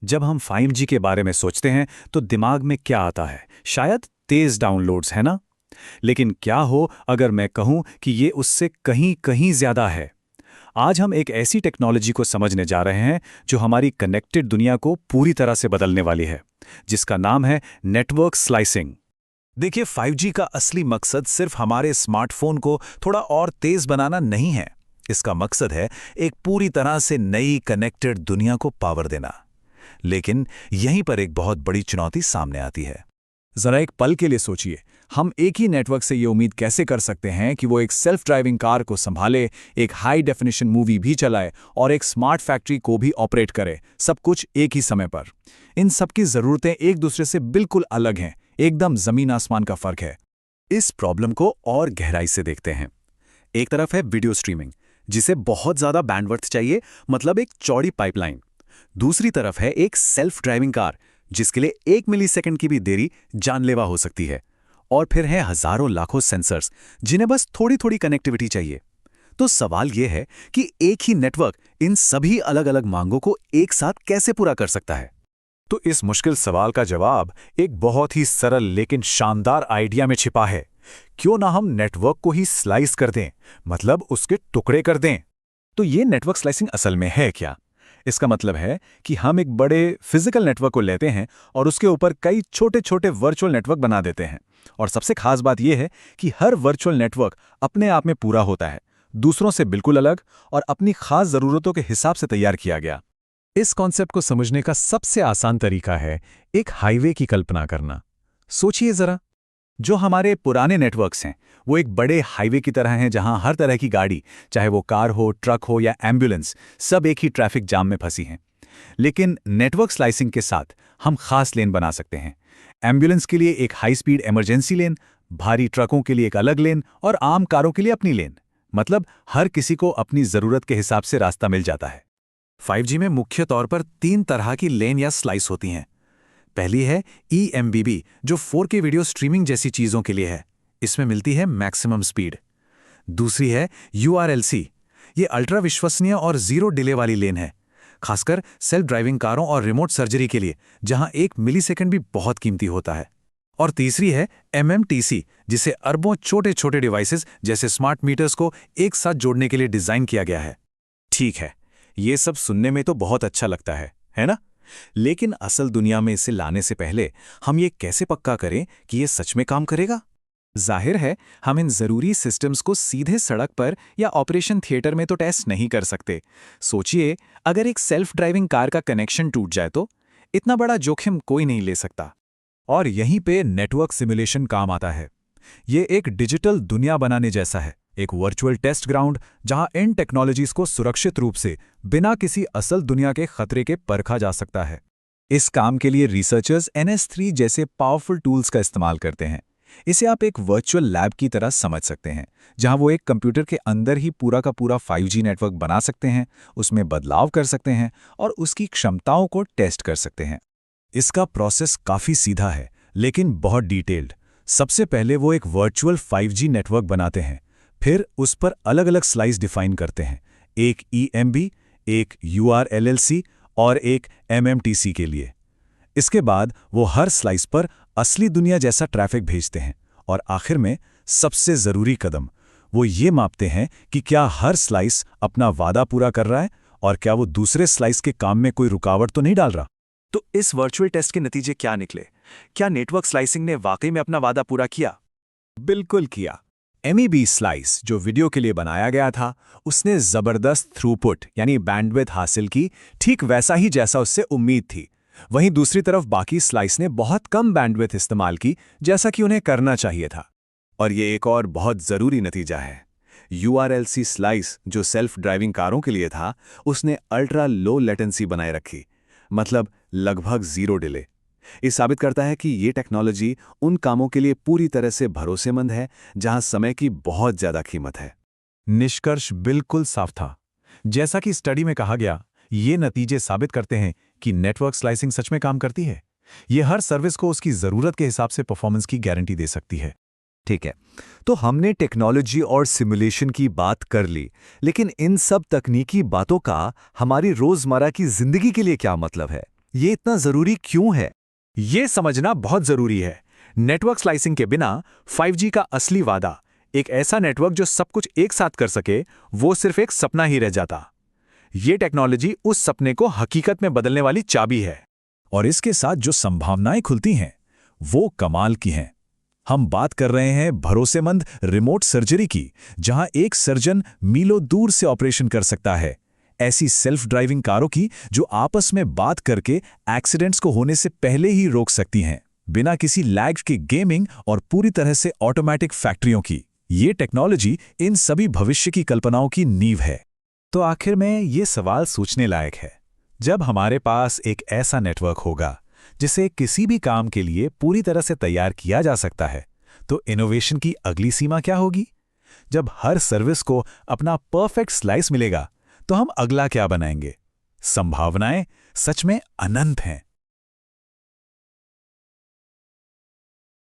जब हम 5G के बारे में सोचते हैं तो दिमाग में क्या आता है? शायद तेज डाउनलोड्स, है ना? लेकिन क्या हो अगर मैं कहूं कि ये उससे कहीं कहीं ज्यादा है। आज हम एक ऐसी टेक्नोलॉजी को समझने जा रहे हैं जो हमारी कनेक्टेड दुनिया को पूरी तरह से बदलने वाली है, जिसका नाम है नेटवर्क स्लाइसिंग। देखिए, 5G का असली मकसद सिर्फ हमारे स्मार्टफोन को थोड़ा और तेज बनाना नहीं है। इसका मकसद है एक पूरी तरह से नई कनेक्टेड दुनिया को पावर देना। लेकिन यहीं पर एक बहुत बड़ी चुनौती सामने आती है। जरा एक पल के लिए सोचिए, हम एक ही नेटवर्क से ये उम्मीद कैसे कर सकते हैं कि वो एक सेल्फ ड्राइविंग कार को संभाले, एक हाई डेफिनेशन मूवी भी चलाए और एक स्मार्ट फैक्ट्री को भी ऑपरेट करे, सब कुछ एक ही समय पर। इन सब की ज़रूरतें एक दूसरे से बिल्कुल अलग हैं, एकदम ज़मीन आसमान का फर्क है। इस प्रॉब्लम को और गहराई से देखते हैं। एक तरफ है वीडियो स्ट्रीमिंग, जिसे बहुत ज़्यादा बैंडविड्थ चाहिए, मतलब एक चौड़ी पाइपलाइन। दूसरी तरफ है एक सेल्फ ड्राइविंग कार, जिसके लिए 1 मिलीसेकंड की भी देरी जानलेवा हो सकती है। और फिर है हजारों लाखों सेंसर्स, जिन्हें बस थोड़ी थोड़ी कनेक्टिविटी चाहिए। तो सवाल यह है कि एक ही नेटवर्क इन सभी अलग अलग मांगों को एक साथ कैसे पूरा कर सकता है? तो इस मुश्किल सवाल का जवाब एक बहुत ही सरल लेकिन शानदार आइडिया में छिपा है। क्यों ना हम नेटवर्क को ही स्लाइस कर दें, मतलब उसके टुकड़े कर दें। तो ये नेटवर्क स्लाइसिंग असल में है क्या? इसका मतलब है कि हम एक बड़े फिजिकल नेटवर्क को लेते हैं और उसके ऊपर कई छोटे छोटे वर्चुअल नेटवर्क बना देते हैं। और सबसे खास बात यह है कि हर वर्चुअल नेटवर्क अपने आप में पूरा होता है, दूसरों से बिल्कुल अलग और अपनी खास ज़रूरतों के हिसाब से तैयार किया गया। इस कॉन्सेप्ट को समझने का सबसे आसान तरीका है एक हाईवे की कल्पना करना। सोचिए जरा, जो हमारे पुराने नेटवर्क्स हैं वो एक बड़े हाईवे की तरह हैं, जहां हर तरह की गाड़ी, चाहे वो कार हो, ट्रक हो या एम्बुलेंस, सब एक ही ट्रैफिक जाम में फंसी हैं। लेकिन नेटवर्क स्लाइसिंग के साथ हम खास लेन बना सकते हैं। एम्बुलेंस के लिए एक हाई स्पीड इमरजेंसी लेन, भारी ट्रकों के लिए एक अलग लेन और आम कारों के लिए अपनी लेन। मतलब हर किसी को अपनी ज़रूरत के हिसाब से रास्ता मिल जाता है। 5G में मुख्य तौर पर 3 तरह की लेन या स्लाइस होती हैं। पहली है EMBB, जो 4K वीडियो स्ट्रीमिंग जैसी चीज़ों के लिए है। इसमें मिलती है मैक्सिमम स्पीड। दूसरी है URLC, ये अल्ट्रा विश्वसनीय और ज़ीरो डिले वाली लेन है, खासकर सेल्फ ड्राइविंग कारों और रिमोट सर्जरी के लिए, जहां 1 मिलीसेकंड भी बहुत कीमती होता है। और तीसरी है MMTC, जिसे अरबों छोटे छोटे डिवाइसेस जैसे स्मार्ट मीटर्स को एक साथ जोड़ने के लिए डिज़ाइन किया गया है। ठीक है, ये सब सुनने में तो बहुत अच्छा लगता है ना? लेकिन असल दुनिया में इसे लाने से पहले हम ये कैसे पक्का करें कि ये सच में काम करेगा? जाहिर है, हम इन ज़रूरी सिस्टम्स को सीधे सड़क पर या ऑपरेशन थिएटर में तो टेस्ट नहीं कर सकते। सोचिए, अगर एक सेल्फ ड्राइविंग कार का कनेक्शन टूट जाए तो इतना बड़ा जोखिम कोई नहीं ले सकता। और यहीं पे नेटवर्क सिमुलेशन काम आता है। ये एक डिजिटल दुनिया बनाने जैसा है, एक वर्चुअल टेस्ट ग्राउंड, जहां इन टेक्नोलॉजीज को सुरक्षित रूप से बिना किसी असल दुनिया के खतरे के परखा जा सकता है। इस काम के लिए रिसर्चर्स NS3 जैसे पावरफुल टूल्स का इस्तेमाल करते हैं। इसे आप एक वर्चुअल लैब की तरह समझ सकते हैं, जहां वो एक कंप्यूटर के अंदर ही पूरा का पूरा 5G नेटवर्क बना सकते हैं, उसमें बदलाव कर सकते हैं और उसकी क्षमताओं को टेस्ट कर सकते हैं। इसका प्रोसेस काफ़ी सीधा है, लेकिन बहुत डिटेल्ड। सबसे पहले वो एक वर्चुअल 5G नेटवर्क बनाते हैं, फिर उस पर अलग अलग स्लाइस डिफाइन करते हैं, एक EMB, एक URLLC और एक MMTC के लिए। इसके बाद वो हर स्लाइस पर असली दुनिया जैसा ट्रैफिक भेजते हैं और आखिर में सबसे ज़रूरी कदम, वो ये मापते हैं कि क्या हर स्लाइस अपना वादा पूरा कर रहा है और क्या वो दूसरे स्लाइस के काम में कोई रुकावट तो नहीं डाल रहा। तो इस वर्चुअल टेस्ट के नतीजे क्या निकले? क्या नेटवर्क स्लाइसिंग ने वाकई में अपना वादा पूरा किया? बिल्कुल किया। MEB स्लाइस, जो वीडियो के लिए बनाया गया था, उसने ज़बरदस्त थ्रूपुट यानी बैंडविड्थ हासिल की, ठीक वैसा ही जैसा उससे उम्मीद थी। वहीं दूसरी तरफ बाकी स्लाइस ने बहुत कम बैंडविड्थ इस्तेमाल की, जैसा कि उन्हें करना चाहिए था। और ये एक और बहुत ज़रूरी नतीजा है। URLC स्लाइस, जो सेल्फ ड्राइविंग कारों के लिए था, उसने अल्ट्रा लो लेटेंसी बनाए रखी, मतलब लगभग ज़ीरो डिले। ये साबित करता है कि ये टेक्नोलॉजी उन कामों के लिए पूरी तरह से भरोसेमंद है जहां समय की बहुत ज़्यादा कीमत है। निष्कर्ष बिल्कुल साफ था। जैसा कि स्टडी में कहा गया, ये नतीजे साबित करते हैं कि नेटवर्क स्लाइसिंग सच में काम करती है। ये हर सर्विस को उसकी ज़रूरत के हिसाब से परफॉर्मेंस की गारंटी दे सकती है। ठीक है, तो हमने टेक्नोलॉजी और सिमुलेशन की बात कर ली, लेकिन इन सब तकनीकी बातों का हमारी रोज़मर्रा की ज़िंदगी के लिए क्या मतलब है? ये इतना जरूरी क्यों है? ये समझना बहुत जरूरी है। नेटवर्क स्लाइसिंग के बिना 5G का असली वादा, एक ऐसा नेटवर्क जो सब कुछ एक साथ कर सके, वो सिर्फ एक सपना ही रह जाता। ये टेक्नोलॉजी उस सपने को हकीकत में बदलने वाली चाबी है। और इसके साथ जो संभावनाएं खुलती हैं, वो कमाल की हैं। हम बात कर रहे हैं भरोसेमंद रिमोट सर्जरी की, जहां एक सर्जन मीलों दूर से ऑपरेशन कर सकता है। ऐसी सेल्फ ड्राइविंग कारों की जो आपस में बात करके एक्सीडेंट्स को होने से पहले ही रोक सकती हैं, बिना किसी लैग के गेमिंग और पूरी तरह से ऑटोमेटिक फैक्ट्रियों की। ये टेक्नोलॉजी इन सभी भविष्य की कल्पनाओं की नींव है। तो आखिर में ये सवाल सोचने लायक है, जब हमारे पास एक ऐसा नेटवर्क होगा जिसे किसी भी काम के लिए पूरी तरह से तैयार किया जा सकता है, तो इनोवेशन की अगली सीमा क्या होगी? जब हर सर्विस को अपना परफेक्ट स्लाइस मिलेगा, तो हम अगला क्या बनाएंगे? संभावनाएं सच में अनंत हैं।